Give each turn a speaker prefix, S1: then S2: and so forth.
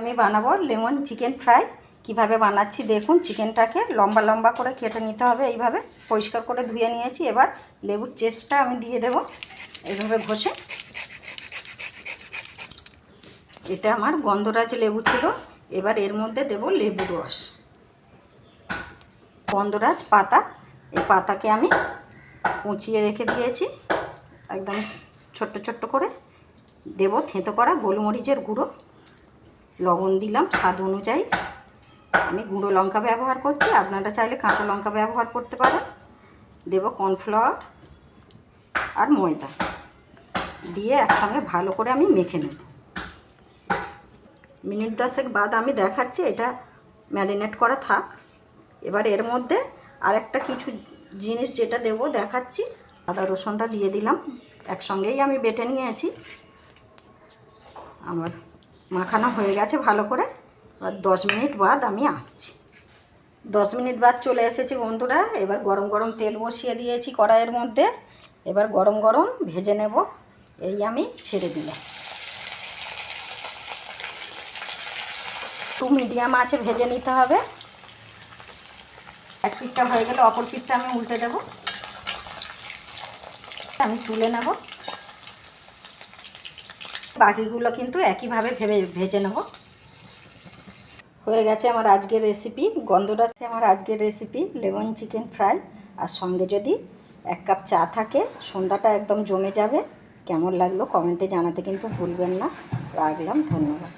S1: আমি বানাবো lemon chicken fry. কিভাবে বানাচ্ছি দেখুন। চিকেনটাকে লম্বা লম্বা করে কেটে নিতে হবে। এইভাবে পরিষ্কার করে ধুয়ে নিয়েছি। এবার লেবুর চেস্টটা আমি দিয়ে দেব এইভাবে ঘষে। এটা আমার গন্ধরাজ লেবু ছিল। এবার এর মধ্যে দেব লেবুর রস। গন্ধরাজ পাতা, এই পাতাকে আমি কুচিয়ে রেখে দিয়েছি একদম ছোট্ট ছোট্ট করে। দেব থেঁতো করা গোলমরিচের গুঁড়ো, লবণ দিলাম স্বাদ অনুযায়ী। আমি গুঁড়ো লঙ্কা ব্যবহার করছি, আপনারা চাইলে কাঁচা লঙ্কা ব্যবহার করতে পারেন। দেব কর্নফ্লাওয়ার আর ময়দা দিয়ে একসঙ্গে ভালো করে আমি মেখে নেব। মিনিট 10 বাদ আমি দেখাচ্ছি। এটা ম্যারিনেট করা থাক। এবার এর মধ্যে আরেকটা কিছু জিনিস যেটা দেব দেখাচ্ছি। আদা রসুনটা দিয়ে দিলাম, একসঙ্গেই আমি বেটে নিয়েছি। আমার মাখানো হয়ে গেছে ভালো করে। আর 10 মিনিট বাদ আমি আসছি। 10 মিনিট বাদ চলে এসেছি বন্ধুরা। এবার গরম গরম তেল বসিয়ে দিয়েছি কড়াইয়ের মধ্যে। এবার গরম গরম ভেজে নেব। এই আমি ছেড়ে দিলাম। একটু মিডিয়াম আঁচে ভেজে নিতে হবে। এক পিঠটা হয়ে গেলে অপর পিঠটা আমি উল্টে দেব। আমি তুলে নেব। বাকিগুলো কিন্তু একইভাবে ভেজে নেব। হয়ে গেছে আমার আজকের রেসিপি। গন্ধরাজ আমার আজকের রেসিপি লেমন চিকেন ফ্রাই। আর সঙ্গে যদি 1 কাপ চা থাকে, সন্ধ্যাটা একদম জমে যাবে। কেমন লাগলো কমেন্টে জানাতে কিন্তু ভুলবেন না। রাখলাম, ধন্যবাদ।